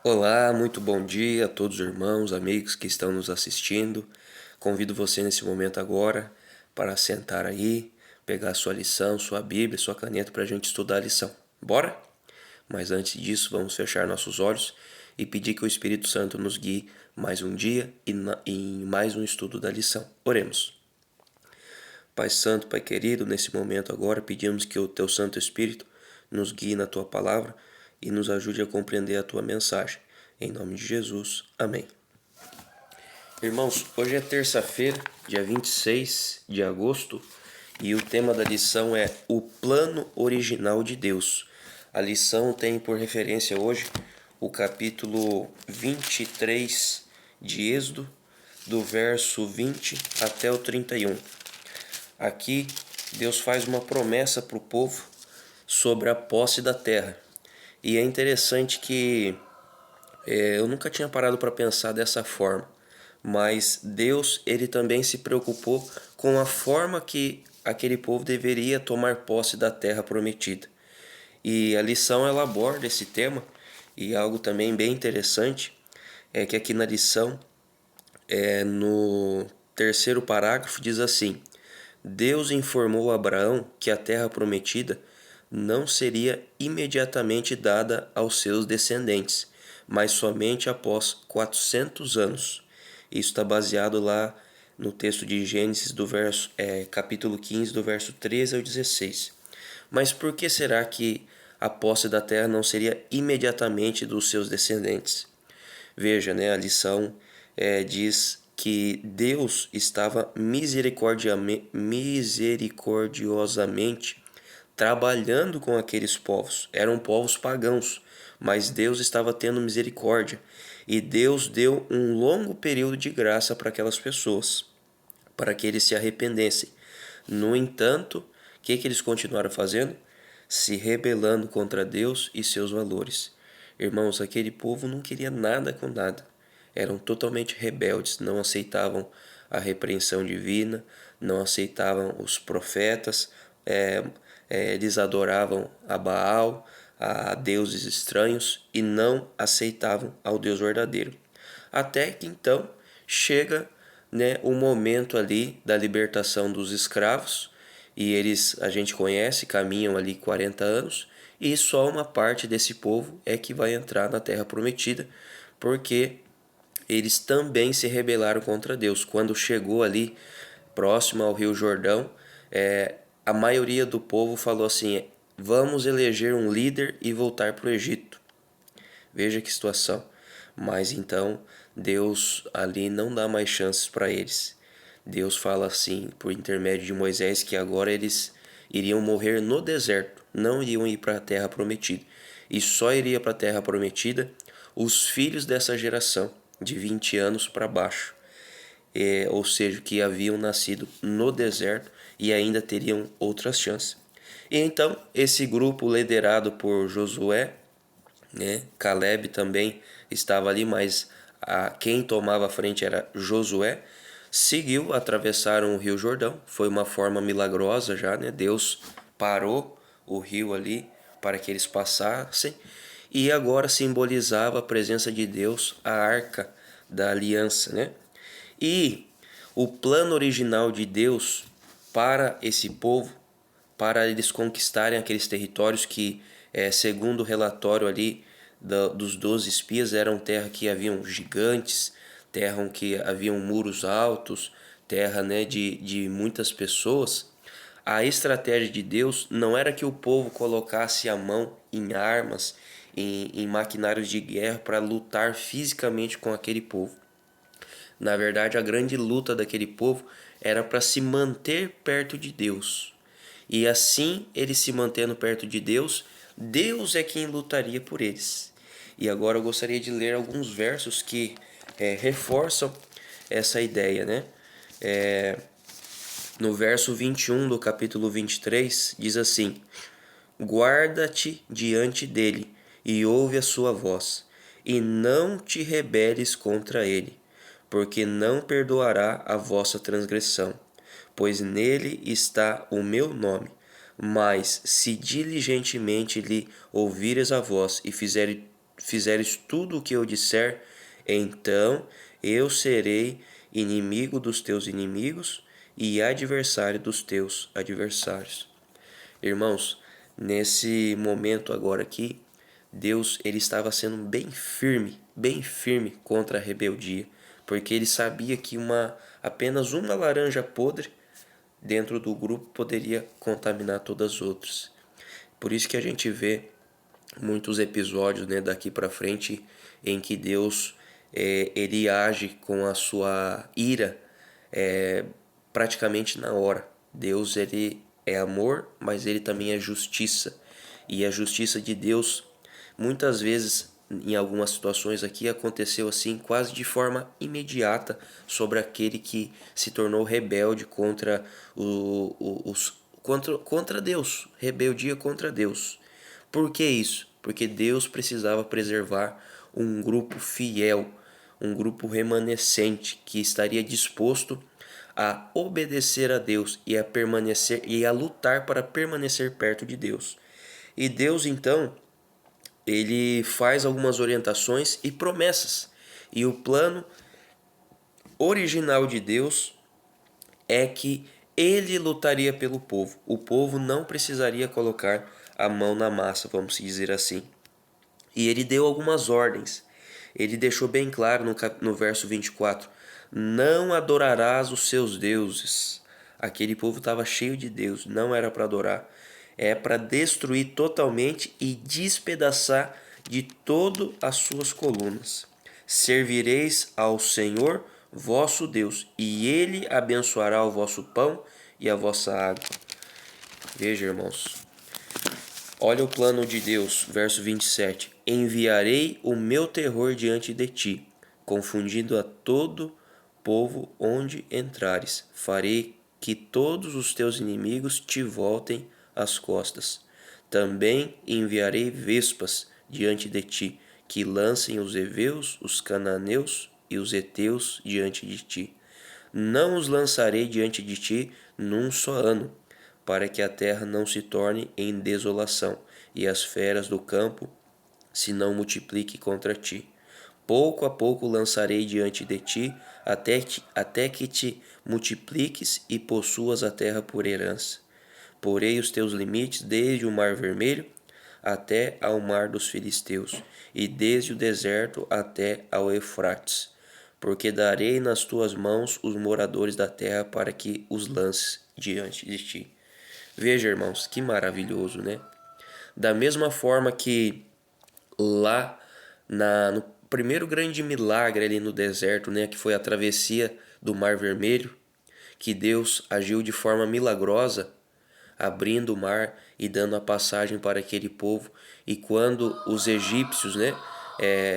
Olá, muito bom dia a todos os irmãos, amigos que estão nos assistindo. Convido você nesse momento agora para sentar aí, pegar sua lição, sua Bíblia, sua caneta para a gente estudar a lição. Bora? Mas antes disso, vamos fechar nossos olhos e pedir que o Espírito Santo nos guie mais um dia e em mais um estudo da lição. Oremos. Pai Santo, Pai querido, nesse momento agora pedimos que o Teu Santo Espírito nos guie na Tua palavra e nos ajude a compreender a Tua mensagem. Em nome de Jesus. Amém. Irmãos, hoje é terça-feira, dia 26 de agosto, e o tema da lição é o plano original de Deus. A lição tem por referência hoje o capítulo 23 de Êxodo, do verso 20 até o 31. Aqui, Deus faz uma promessa para o povo sobre a posse da terra. E é interessante que eu nunca tinha parado para pensar dessa forma, mas Deus ele também se preocupou com a forma que aquele povo deveria tomar posse da terra prometida. E a lição ela aborda esse tema, e algo também bem interessante é que aqui na lição, no terceiro parágrafo, diz assim: Deus informou a Abraão que a terra prometida não seria imediatamente dada aos seus descendentes, mas somente após 400 anos. Isso está baseado lá no texto de Gênesis, capítulo 15, do verso 13 ao 16. Mas por que será que a posse da terra não seria imediatamente dos seus descendentes? Veja, né, a lição diz que Deus estava misericordiosamente trabalhando com aqueles povos. Eram povos pagãos, mas Deus estava tendo misericórdia. E Deus deu um longo período de graça para aquelas pessoas, para que eles se arrependessem. No entanto, o que eles continuaram fazendo? Se rebelando contra Deus e seus valores. Irmãos, aquele povo não queria nada com nada. Eram totalmente rebeldes, não aceitavam a repreensão divina, não aceitavam os profetas, eles adoravam a Baal, a deuses estranhos e não aceitavam ao Deus verdadeiro. Até que então chega, né, o momento ali da libertação dos escravos, e eles, a gente conhece, caminham ali 40 anos, e só uma parte desse povo é que vai entrar na terra prometida, porque eles também se rebelaram contra Deus. Quando chegou ali próximo ao Rio Jordão, a maioria do povo falou assim: vamos eleger um líder e voltar para o Egito. Veja que situação. Mas então Deus ali não dá mais chances para eles. Deus fala assim, por intermédio de Moisés, que agora eles iriam morrer no deserto, não iriam ir para a terra prometida. E só iria para a terra prometida os filhos dessa geração, de 20 anos para baixo. Ou seja, que haviam nascido no deserto e ainda teriam outras chances. E então, esse grupo liderado por Josué, né? Caleb também estava ali, mas quem tomava a frente era Josué. Seguiu, atravessaram o Rio Jordão, foi uma forma milagrosa já, né? Deus parou o rio ali para que eles passassem, e agora simbolizava a presença de Deus, a arca da aliança, né? E o plano original de Deus para esse povo, para eles conquistarem aqueles territórios que, segundo o relatório ali dos 12 espias, eram terra que haviam gigantes, terra que haviam muros altos, terra, né, de muitas pessoas. A estratégia de Deus não era que o povo colocasse a mão em armas, em maquinários de guerra para lutar fisicamente com aquele povo. Na verdade, a grande luta daquele povo era para se manter perto de Deus. E assim, eles se mantendo perto de Deus, Deus é quem lutaria por eles. E agora eu gostaria de ler alguns versos que reforçam essa ideia, né? No verso 21 do capítulo 23, diz assim: Guarda-te diante dele e ouve a sua voz, e não te rebeles contra ele, porque não perdoará a vossa transgressão, pois nele está o meu nome. Mas se diligentemente lhe ouvires a voz e fizeres fizeres tudo o que eu disser, então eu serei inimigo dos teus inimigos e adversário dos teus adversários. Irmãos, nesse momento agora aqui, Deus ele estava sendo bem firme contra a rebeldia, porque ele sabia que apenas uma laranja podre dentro do grupo poderia contaminar todas as outras. Por isso que a gente vê muitos episódios, né, daqui para frente em que Deus ele age com a sua ira é, praticamente na hora. Deus ele é amor, mas ele também é justiça. E a justiça de Deus, muitas vezes, em algumas situações aqui, aconteceu assim quase de forma imediata sobre aquele que se tornou rebelde contra Deus, rebeldia contra Deus. Por que isso? Porque Deus precisava preservar um grupo fiel, um grupo remanescente que estaria disposto a obedecer a Deus e a permanecer e a lutar para permanecer perto de Deus. E Deus então, ele faz algumas orientações e promessas. E o plano original de Deus é que ele lutaria pelo povo. O povo não precisaria colocar a mão na massa, vamos dizer assim. E ele deu algumas ordens. Ele deixou bem claro no verso 24: não adorarás os seus deuses. Aquele povo estava cheio de Deus, não era para adorar. É para destruir totalmente e despedaçar de todo as suas colunas. Servireis ao Senhor vosso Deus, e ele abençoará o vosso pão e a vossa água. Veja, irmãos, olha o plano de Deus, verso 27. Enviarei o meu terror diante de ti, confundindo a todo povo onde entrares. Farei que todos os teus inimigos te voltem as costas. Também enviarei vespas diante de ti, que lancem os heveus, os cananeus e os heteus diante de ti. Não os lançarei diante de ti num só ano, para que a terra não se torne em desolação, e as feras do campo se não multipliquem contra ti. Pouco a pouco lançarei diante de ti, até que te multipliques e possuas a terra por herança. Porei os teus limites desde o mar vermelho até ao mar dos filisteus, e desde o deserto até ao Eufrates, porque darei nas tuas mãos os moradores da terra para que os lances diante de ti. Veja, irmãos, que maravilhoso, né? Da mesma forma que lá no primeiro grande milagre ali no deserto, né, que foi a travessia do Mar Vermelho, que Deus agiu de forma milagrosa, abrindo o mar e dando a passagem para aquele povo. E quando os egípcios, né,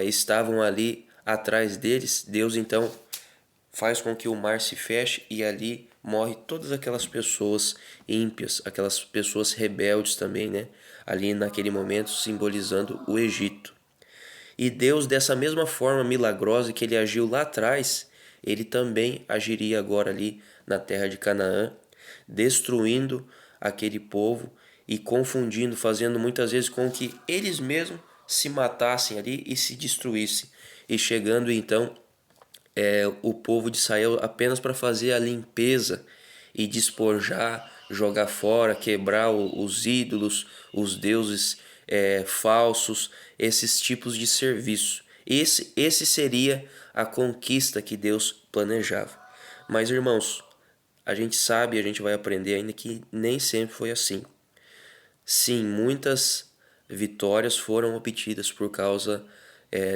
estavam ali atrás deles, Deus então faz com que o mar se feche e ali morre todas aquelas pessoas ímpias, aquelas pessoas rebeldes também, né? Ali naquele momento simbolizando o Egito. E Deus, dessa mesma forma milagrosa que ele agiu lá atrás, ele também agiria agora ali na terra de Canaã, destruindo aquele povo e confundindo, fazendo muitas vezes com que eles mesmos se matassem ali e se destruíssem. E chegando então o povo de Israel apenas para fazer a limpeza e despojar, jogar fora, quebrar os ídolos, os deuses falsos, esses tipos de serviço. Esse seria a conquista que Deus planejava. Mas, irmãos, a gente sabe, a gente vai aprender ainda que nem sempre foi assim. Sim, muitas vitórias foram obtidas por causa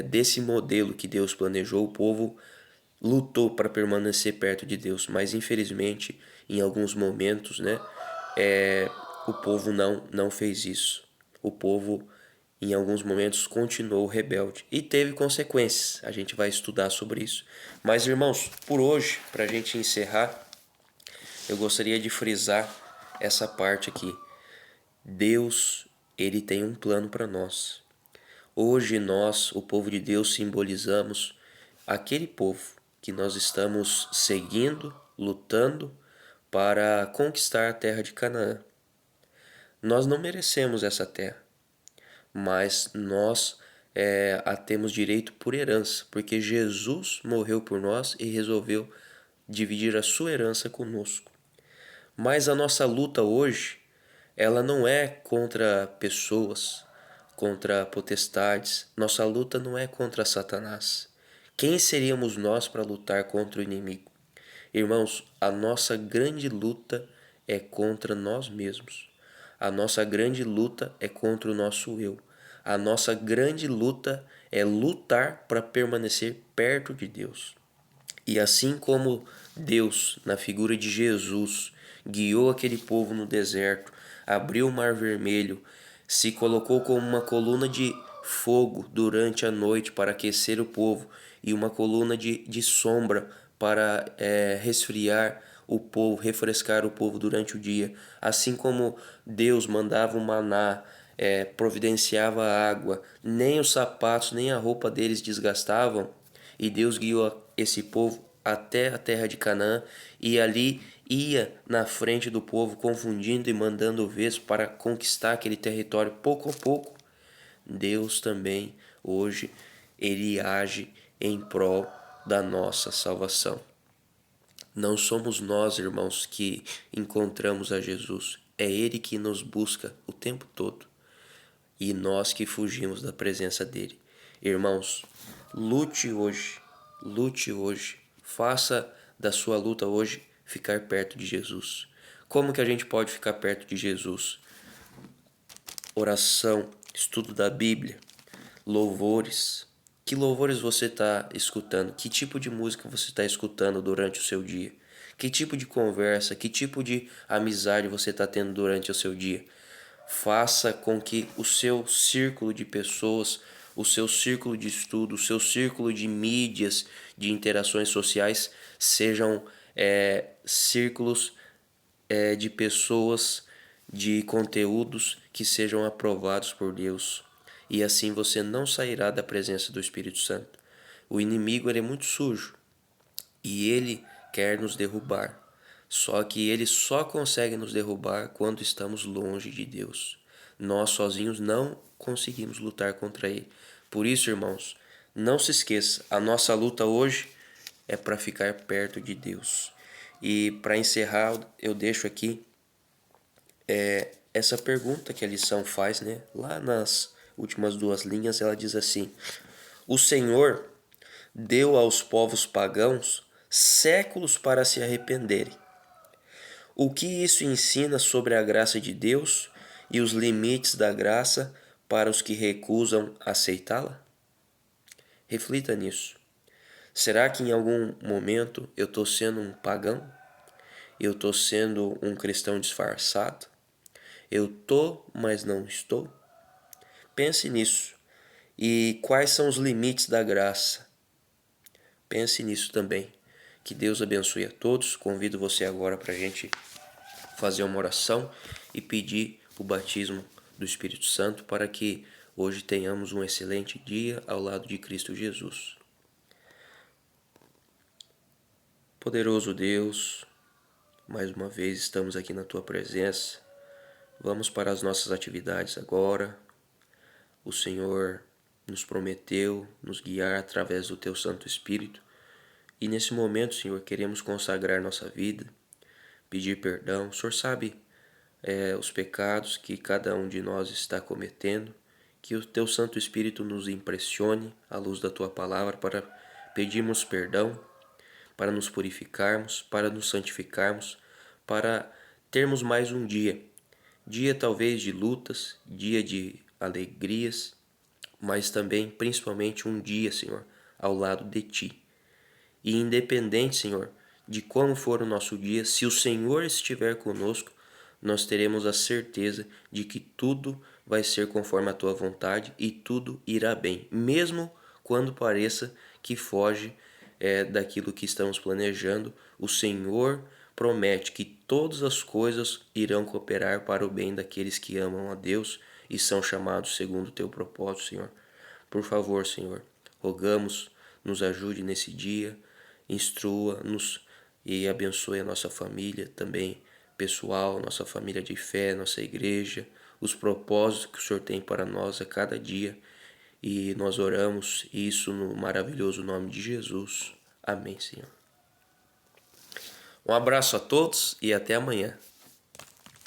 desse modelo que Deus planejou. O povo lutou para permanecer perto de Deus, mas infelizmente, em alguns momentos, né, o povo não fez isso. O povo, em alguns momentos, continuou rebelde e teve consequências. A gente vai estudar sobre isso. Mas, irmãos, por hoje, para a gente encerrar, eu gostaria de frisar essa parte aqui. Deus, ele tem um plano para nós. Hoje nós, o povo de Deus, simbolizamos aquele povo que nós estamos seguindo, lutando para conquistar a terra de Canaã. Nós não merecemos essa terra, mas nós a temos direito por herança, porque Jesus morreu por nós e resolveu dividir a sua herança conosco. Mas a nossa luta hoje, ela não é contra pessoas, contra potestades. Nossa luta não é contra Satanás. Quem seríamos nós para lutar contra o inimigo? Irmãos, a nossa grande luta é contra nós mesmos. A nossa grande luta é contra o nosso eu. A nossa grande luta é lutar para permanecer perto de Deus. E assim como Deus, na figura de Jesus, guiou aquele povo no deserto, abriu o Mar Vermelho, se colocou como uma coluna de fogo durante a noite para aquecer o povo e uma coluna de sombra para resfriar o povo, refrescar o povo durante o dia. Assim como Deus mandava o maná, providenciava a água, nem os sapatos nem a roupa deles desgastavam, e Deus guiou esse povo até a terra de Canaã e ali ia na frente do povo, confundindo e mandando ovelhas para conquistar aquele território pouco a pouco. Deus também, hoje, ele age em prol da nossa salvação. Não somos nós, irmãos, que encontramos a Jesus. É Ele que nos busca o tempo todo e nós que fugimos da presença dele. Irmãos, lute hoje, lute hoje, faça da sua luta hoje ficar perto de Jesus. Como que a gente pode ficar perto de Jesus? Oração, estudo da Bíblia, louvores. Que louvores você está escutando? Que tipo de música você está escutando durante o seu dia? Que tipo de conversa, que tipo de amizade você está tendo durante o seu dia? Faça com que o seu círculo de pessoas, o seu círculo de estudo, o seu círculo de mídias, de interações sociais sejam círculos de pessoas, de conteúdos que sejam aprovados por Deus. E assim você não sairá da presença do Espírito Santo. O inimigo ele é muito sujo e ele quer nos derrubar. Só que ele só consegue nos derrubar quando estamos longe de Deus. Nós sozinhos não conseguimos lutar contra ele. Por isso, irmãos, não se esqueça, a nossa luta hoje é para ficar perto de Deus. E para encerrar, eu deixo aqui essa pergunta que a lição faz, né? Lá nas últimas duas linhas, ela diz assim: O Senhor deu aos povos pagãos séculos para se arrependerem. O que isso ensina sobre a graça de Deus e os limites da graça para os que recusam aceitá-la? Reflita nisso. Será que em algum momento eu estou sendo um pagão? Eu estou sendo um cristão disfarçado? Eu estou, mas não estou? Pense nisso. E quais são os limites da graça? Pense nisso também. Que Deus abençoe a todos. Convido você agora para a gente fazer uma oração e pedir o batismo do Espírito Santo para que hoje tenhamos um excelente dia ao lado de Cristo Jesus. Poderoso Deus, mais uma vez estamos aqui na Tua presença. Vamos para as nossas atividades agora. O Senhor nos prometeu nos guiar através do Teu Santo Espírito. E nesse momento, Senhor, queremos consagrar nossa vida, pedir perdão. O Senhor sabe os pecados que cada um de nós está cometendo. Que o Teu Santo Espírito nos impressione à luz da Tua palavra para pedirmos perdão, para nos purificarmos, para nos santificarmos, para termos mais um dia. Dia talvez de lutas, dia de alegrias, mas também, principalmente, um dia, Senhor, ao lado de Ti. E independente, Senhor, de como for o nosso dia, se o Senhor estiver conosco, nós teremos a certeza de que tudo vai ser conforme a Tua vontade e tudo irá bem, mesmo quando pareça que foge daquilo que estamos planejando. O Senhor promete que todas as coisas irão cooperar para o bem daqueles que amam a Deus e são chamados segundo o Teu propósito, Senhor. Por favor, Senhor, rogamos, nos ajude nesse dia, instrua-nos e abençoe a nossa família também, pessoal, nossa família de fé, nossa igreja, os propósitos que o Senhor tem para nós a cada dia. E nós oramos isso no maravilhoso nome de Jesus. Amém, Senhor. Um abraço a todos e até amanhã.